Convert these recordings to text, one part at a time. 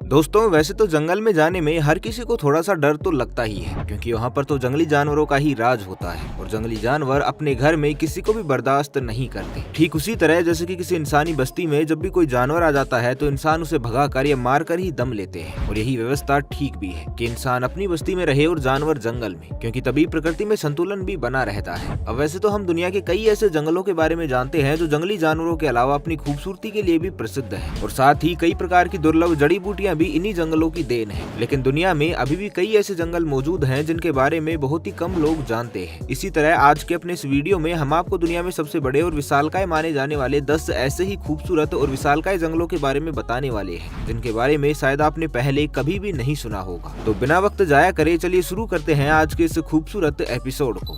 दोस्तों, वैसे तो जंगल में जाने में हर किसी को थोड़ा सा डर तो लगता ही है, क्योंकि वहाँ पर तो जंगली जानवरों का ही राज होता है और जंगली जानवर अपने घर में किसी को भी बर्दाश्त नहीं करते। ठीक उसी तरह जैसे कि किसी इंसानी बस्ती में जब भी कोई जानवर आ जाता है तो इंसान उसे भगाकर या मार कर ही दम लेते हैं। और यही व्यवस्था ठीक भी है कि इंसान अपनी बस्ती में रहे और जानवर जंगल में, क्योंकि तभी प्रकृति में संतुलन भी बना रहता है। अब वैसे तो हम दुनिया के कई ऐसे जंगलों के बारे में जानते हैं जो जंगली जानवरों के अलावा अपनी खूबसूरती के लिए भी प्रसिद्ध है, और साथ ही कई प्रकार की दुर्लभ जड़ी बूटियां भी इन्हीं जंगलों की देन है। लेकिन दुनिया में अभी भी कई ऐसे जंगल मौजूद हैं जिनके बारे में बहुत ही कम लोग जानते हैं। इसी तरह आज के अपने इस वीडियो में हम आपको दुनिया में सबसे बड़े और विशालकाय माने जाने वाले 10 ऐसे ही खूबसूरत और विशालकाय जंगलों के बारे में बताने वाले हैं, जिनके बारे में शायद आपने पहले कभी भी नहीं सुना होगा। तो बिना वक्त जाया करे चलिए शुरू करते हैं आज के इस खूबसूरत एपिसोड को।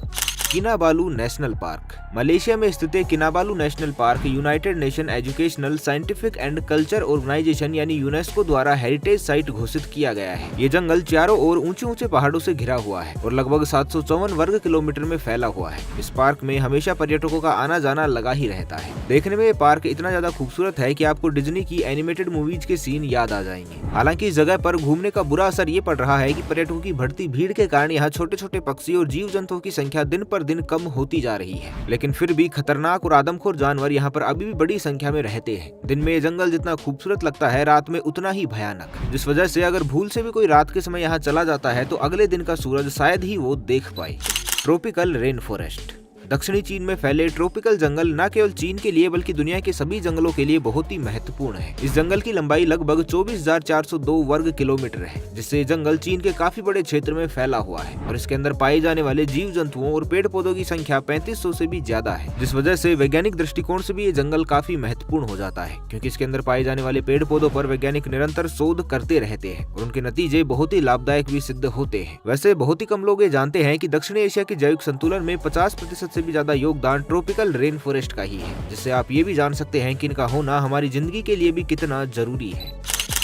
किनाबालू नेशनल पार्क। मलेशिया में स्थित Kinabalu national park United Nation Educational, Scientific and Culture Organization यानी यूनेस्को द्वारा हेरिटेज साइट घोषित किया गया है। ये जंगल चारों ओर ऊंचे ऊंचे पहाड़ों से घिरा हुआ है और लगभग 754 वर्ग किलोमीटर में फैला हुआ है। इस पार्क में हमेशा पर्यटकों का आना जाना लगा ही रहता है। देखने में ये पार्क इतना ज्यादा खूबसूरत है कि आपको डिज्नी की एनिमेटेड मूवीज के सीन याद आ जाएंगे। हालांकि इस जगह पर घूमने का बुरा असर ये पड़ रहा है कि पर्यटकों की बढ़ती भीड़ के कारण यहाँ छोटे छोटे पक्षी और जीव जंतुओं की संख्या दिन पर दिन कम होती जा रही है। लेकिन फिर भी खतरनाक और आदमखोर जानवर यहाँ पर अभी भी बड़ी संख्या में रहते हैं। दिन में ये जंगल जितना खूबसूरत लगता है, रात में उतना ही भयानक, जिस वजह से अगर भूल से भी कोई रात के समय यहाँ चला जाता है तो अगले दिन का सूरज शायद ही वो देख पाए। Tropical rain forest. दक्षिणी चीन में फैले ट्रॉपिकल जंगल न केवल चीन के लिए बल्कि दुनिया के सभी जंगलों के लिए बहुत ही महत्वपूर्ण है। इस जंगल की लंबाई लगभग 24,402 वर्ग किलोमीटर है, जिससे जंगल चीन के काफी बड़े क्षेत्र में फैला हुआ है और इसके अंदर पाए जाने वाले जीव जंतुओं और पेड़ पौधों की संख्या 3500 से भी ज्यादा है, जिस वजह से वैज्ञानिक दृष्टिकोण से भी ये जंगल काफी महत्वपूर्ण हो जाता है, क्योंकि इसके अंदर पाए जाने वाले पेड़ पौधों पर वैज्ञानिक निरंतर शोध करते रहते हैं और उनके नतीजे बहुत ही लाभदायक भी सिद्ध होते हैं। वैसे बहुत ही कम लोग ये जानते हैं कि दक्षिणी एशिया के जैविक संतुलन में 50% से भी ज्यादा योगदान ट्रॉपिकल रेन फॉरेस्ट का ही है, जिससे आप ये भी जान सकते हैं कि इनका होना हमारी जिंदगी के लिए भी कितना जरूरी है।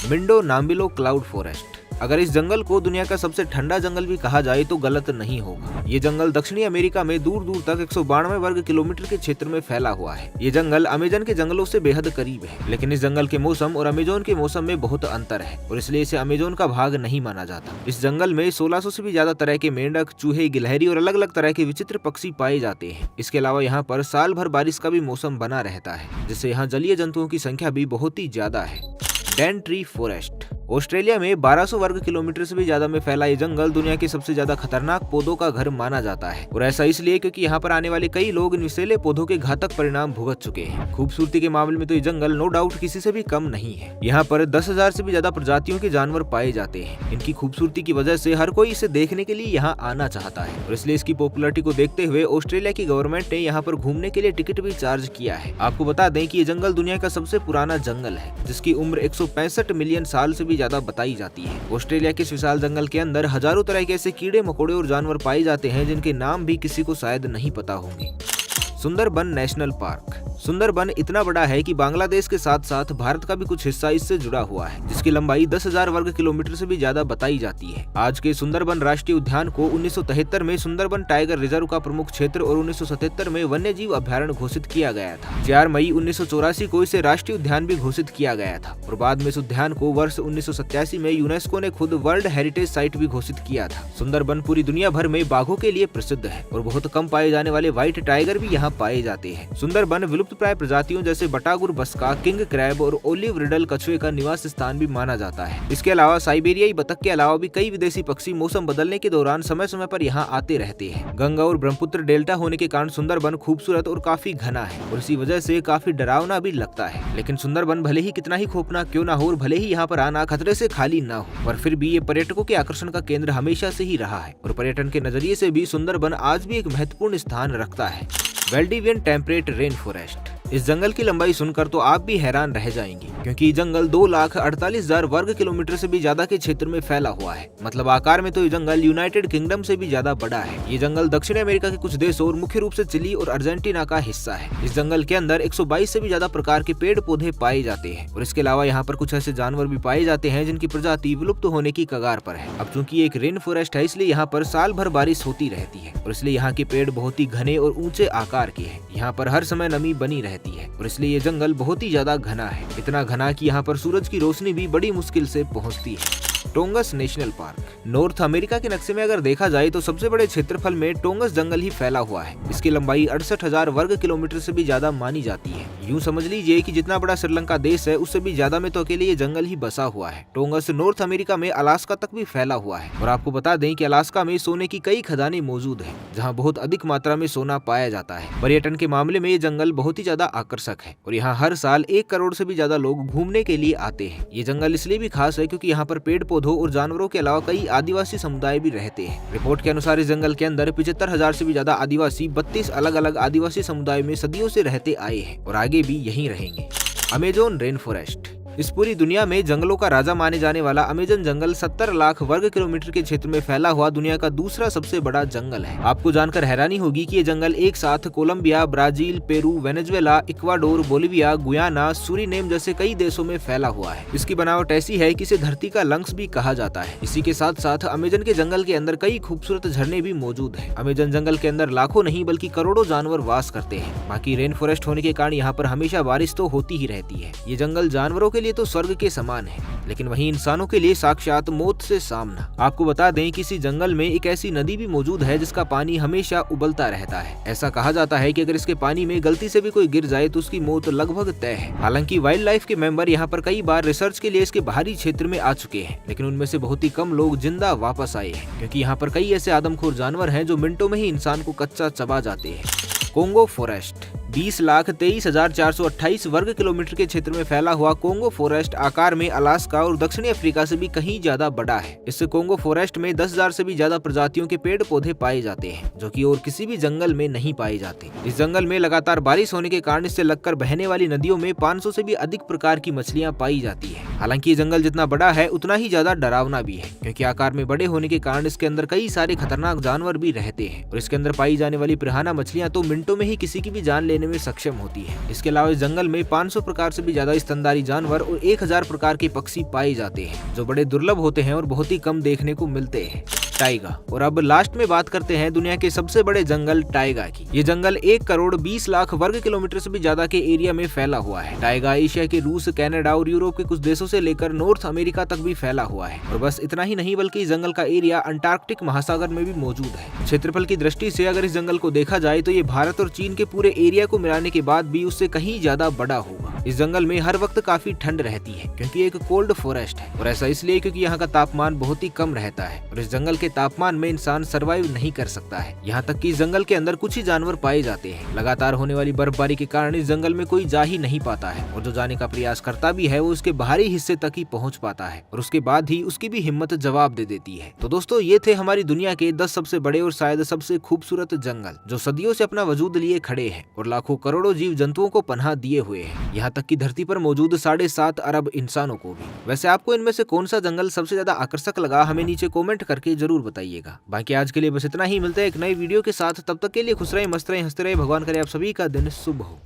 मिंडो नाम्बिलो क्लाउड फॉरेस्ट। अगर इस जंगल को दुनिया का सबसे ठंडा जंगल भी कहा जाए तो गलत नहीं होगा। ये जंगल दक्षिणी अमेरिका में दूर दूर तक 192 वर्ग किलोमीटर के क्षेत्र में फैला हुआ है। ये जंगल अमेजन के जंगलों से बेहद करीब है, लेकिन इस जंगल के मौसम और अमेजोन के मौसम में बहुत अंतर है और इसलिए इसे अमेजोन का भाग नहीं माना जाता। इस जंगल में 1600 से भी ज्यादा तरह के मेंढक, चूहे, गिलहरी और अलग अलग तरह के विचित्र पक्षी पाए जाते हैं। इसके अलावा यहाँ पर साल भर बारिश का भी मौसम बना रहता है, जिससे यहाँ जलीय जंतुओं की संख्या भी बहुत ही ज्यादा है। Dan tree forest. ऑस्ट्रेलिया में 1200 वर्ग किलोमीटर से भी ज्यादा में फैला ये जंगल दुनिया के सबसे ज्यादा खतरनाक पौधों का घर माना जाता है, और ऐसा इसलिए क्योंकि यहाँ पर आने वाले कई लोग इन विषैले पौधों के घातक परिणाम भुगत चुके हैं। खूबसूरती के मामले में तो ये जंगल नो डाउट किसी से भी कम नहीं है। यहाँ पर 10,000 से भी ज्यादा प्रजातियों के जानवर पाए जाते हैं। इनकी खूबसूरती की वजह से हर कोई इसे देखने के लिए यहाँ आना चाहता है और इसलिए इसकी पॉपुलरिटी को देखते हुए ऑस्ट्रेलिया की गवर्नमेंट ने यहाँ पर घूमने के लिए टिकट भी चार्ज किया है। आपको बता दें कि ये जंगल दुनिया का सबसे पुराना जंगल है, जिसकी उम्र 165 मिलियन साल से भी ज्यादा बताई जाती है। ऑस्ट्रेलिया के इस विशाल जंगल के अंदर हजारों तरह के ऐसे कीड़े मकोड़े और जानवर पाए जाते हैं जिनके नाम भी किसी को शायद नहीं पता होंगे। Sundarban national park. सुंदरबन इतना बड़ा है कि बांग्लादेश के साथ साथ भारत का भी कुछ हिस्सा इससे जुड़ा हुआ है, जिसकी लंबाई 10,000 वर्ग किलोमीटर से भी ज्यादा बताई जाती है। आज के सुंदरबन राष्ट्रीय उद्यान को 1973 में सुंदरबन टाइगर रिजर्व का प्रमुख क्षेत्र और 1977 में वन्य जीव अभ्यारण्य घोषित किया गया था। 4 मई 1984 को इसे राष्ट्रीय उद्यान भी घोषित किया गया था और बाद में इस उद्यान को वर्ष 1987 में यूनेस्को ने खुद वर्ल्ड हेरिटेज साइट भी घोषित किया था। सुंदरबन पूरी दुनिया भर में बाघों के लिए प्रसिद्ध है और बहुत कम पाए जाने वाले व्हाइट टाइगर भी यहाँ पाए जाते हैं। सुंदरबन विलुप्त प्राय प्रजातियों जैसे बटागुर बसका, किंग क्रैब और ओलिव रिडल कछुए का निवास स्थान भी माना जाता है। इसके अलावा साइबेरियाई बतख के अलावा भी कई विदेशी पक्षी मौसम बदलने के दौरान समय समय पर यहाँ आते रहते हैं। गंगा और ब्रह्मपुत्र डेल्टा होने के कारण सुंदरबन खूबसूरत और काफी घना है और इसी वजह से काफी डरावना भी लगता है। लेकिन सुंदरबन भले ही कितना ही खौफनाक क्यों ना हो और भले ही यहाँ पर आना खतरे से खाली ना हो, पर फिर भी ये पर्यटकों के आकर्षण का केंद्र हमेशा से ही रहा है और पर्यटन के नजरिए से भी सुंदरबन आज भी एक महत्वपूर्ण स्थान रखता है। वेल्डिवियन टेम्परेट रेन फॉरेस्ट। इस जंगल की लंबाई सुनकर तो आप भी हैरान रह जाएंगे, क्योंकि ये जंगल 2,48,000 वर्ग किलोमीटर से भी ज्यादा के क्षेत्र में फैला हुआ है। मतलब आकार में तो ये जंगल यूनाइटेड किंगडम से भी ज्यादा बड़ा है। ये जंगल दक्षिण अमेरिका के कुछ देशों और मुख्य रूप से चिली और अर्जेंटीना का हिस्सा है। इस जंगल के अंदर 122 से भी ज्यादा प्रकार के पेड़ पौधे पाए जाते हैं और इसके अलावा यहाँ पर कुछ ऐसे जानवर भी पाए जाते हैं जिनकी प्रजाति विलुप्त होने की कगार पर है। अब चूंकि एक रेन फॉरेस्ट है, इसलिए यहाँ पर साल भर बारिश होती रहती है और इसलिए यहाँ के पेड़ बहुत ही घने और ऊंचे आकार के हैं। यहाँ पर हर समय नमी बनी रहती है। रहती है और इसलिए ये जंगल बहुत ही ज्यादा घना है, इतना घना कि यहाँ पर सूरज की रोशनी भी बड़ी मुश्किल से पहुँचती है। टोंगस नेशनल पार्क नॉर्थ अमेरिका के नक्शे में अगर देखा जाए तो सबसे बड़े क्षेत्रफल में टोंगस जंगल ही फैला हुआ है। इसकी लंबाई 68,000 वर्ग किलोमीटर से भी ज्यादा मानी जाती है। यूं समझ लीजिए कि जितना बड़ा श्रीलंका देश है उससे भी ज्यादा में तो अकेले ये जंगल ही बसा हुआ है। टोंगस नॉर्थ अमेरिका में अलास्का तक भी फैला हुआ है और आपको बता दें कि अलास्का में सोने की कई खदानें मौजूद है, जहाँ बहुत अधिक मात्रा में सोना पाया जाता है। पर्यटन के मामले में ये जंगल बहुत ही ज्यादा आकर्षक है और यहाँ हर साल 1 करोड़ से भी ज्यादा लोग घूमने के लिए आते हैं। ये जंगल इसलिए भी खास है क्योंकि यहाँ पर पेड़ पौधों और जानवरों के अलावा कई आदिवासी समुदाय भी रहते हैं। रिपोर्ट के अनुसार इस जंगल के अंदर 75,000 से भी ज्यादा आदिवासी 32 अलग अलग आदिवासी समुदाय में सदियों से रहते आए हैं और आगे भी यहीं रहेंगे। अमेज़न रेन फॉरेस्ट इस पूरी दुनिया में जंगलों का राजा माने जाने वाला अमेज़न जंगल 70 लाख वर्ग किलोमीटर के क्षेत्र में फैला हुआ दुनिया का दूसरा सबसे बड़ा जंगल है। आपको जानकर हैरानी होगी कि ये जंगल एक साथ Colombia, Brazil, Peru, Venezuela, Ecuador, Bolivia, Guyana, Suriname जैसे कई देशों में फैला हुआ है। इसकी बनावट ऐसी है कि इसे धरती का लंग्स भी कहा जाता है। इसी के साथ साथ अमेज़न के जंगल के अंदर कई खूबसूरत झरने भी मौजूद है। अमेज़न जंगल के अंदर लाखों नहीं बल्कि करोड़ों जानवर वास करते हैं। बाकी रेन फॉरेस्ट होने के कारण यहाँ पर हमेशा बारिश तो होती ही रहती है। ये जंगल जानवरों के लिए तो स्वर्ग के समान है, लेकिन वहीं इंसानों के लिए साक्षात मौत से सामना। आपको बता दें कि इसी जंगल में एक ऐसी नदी भी मौजूद है जिसका पानी हमेशा उबलता रहता है। ऐसा कहा जाता है कि अगर इसके पानी में गलती से भी कोई गिर जाए तो उसकी मौत लगभग तय है। हालांकि वाइल्ड लाइफ के मेंबर यहाँ पर कई बार रिसर्च के लिए इसके बाहरी क्षेत्र में आ चुके हैं, लेकिन उनमें से बहुत ही कम लोग जिंदा वापस आए हैं, क्योंकि यहाँ पर कई ऐसे आदमखोर जानवर हैं जो मिनटों में ही इंसान को कच्चा चबा जाते हैं। कोंगो फॉरेस्ट 20,23,428 वर्ग किलोमीटर के क्षेत्र में फैला हुआ कोंगो फॉरेस्ट आकार में अलास्का और दक्षिणी अफ्रीका से भी कहीं ज्यादा बड़ा है। इस कोंगो फॉरेस्ट में 10,000 से भी ज्यादा प्रजातियों के पेड़ पौधे पाए जाते हैं, जो कि और किसी भी जंगल में नहीं पाए जाते। इस जंगल में लगातार बारिश होने के कारण इससे लगकर बहने वाली नदियों में 500 से भी अधिक प्रकार की मछलियां पाई जाती है। हालांकि ये जंगल जितना बड़ा है उतना ही ज्यादा डरावना भी है, क्योंकि आकार में बड़े होने के कारण इसके अंदर कई सारे खतरनाक जानवर भी रहते हैं और इसके अंदर पाई जाने वाली पिरान्हा मछलियां तो मिनटों में ही किसी की भी जान लेने में सक्षम होती है। इसके अलावा इस जंगल में 500 प्रकार से भी ज्यादा स्तनधारी जानवर और 1,000 प्रकार के पक्षी पाए जाते हैं, जो बड़े दुर्लभ होते हैं और बहुत ही कम देखने को मिलते हैं। टाइगा। और अब लास्ट में बात करते हैं दुनिया के सबसे बड़े जंगल टाइगा की। ये जंगल 1 करोड़ 20 लाख वर्ग किलोमीटर से भी ज्यादा के एरिया में फैला हुआ है। टाइगा एशिया के रूस, कनाडा और यूरोप के कुछ देशों से लेकर नॉर्थ अमेरिका तक भी फैला हुआ है। और बस इतना ही नहीं बल्कि इस जंगल का एरिया अंटार्कटिक महासागर में भी मौजूद है। क्षेत्रफल की दृष्टि से अगर इस जंगल को देखा जाए तो ये भारत और चीन के पूरे एरिया को मिलाने के बाद भी उससे कहीं ज्यादा बड़ा होगा। इस जंगल में हर वक्त काफी ठंड रहती है, क्योंकि एक कोल्ड फॉरेस्ट है, और ऐसा इसलिए क्योंकि यहाँ का तापमान बहुत ही कम रहता है और इस जंगल के तापमान में इंसान सरवाइव नहीं कर सकता है। यहाँ तक कि इस जंगल के अंदर कुछ ही जानवर पाए जाते हैं। लगातार होने वाली बर्फबारी के कारण इस जंगल में कोई जा ही नहीं पाता है, और जो जाने का प्रयास करता भी है वो उसके बाहरी हिस्से तक ही पहुँच पाता है, और उसके बाद ही उसकी भी हिम्मत जवाब दे देती है। तो दोस्तों, ये थे हमारी दुनिया के 10 सबसे बड़े और शायद सबसे खूबसूरत जंगल, जो सदियों से अपना वजूद लिए खड़े हैं और लाखों करोड़ों जीव जंतुओं को पनाह दिए हुए हैं, यहाँ तक कि धरती पर मौजूद 7.5 अरब इंसानों को भी। वैसे आपको इनमें से कौन सा जंगल सबसे ज्यादा आकर्षक लगा, हमें नीचे कमेंट करके जरूर बताइएगा। बाकी आज के लिए बस इतना ही, मिलते हैं एक नई वीडियो के साथ। तब तक के लिए खुश रहे, मस्त रहे, हंसते रहे। भगवान करे आप सभी का दिन शुभ हो।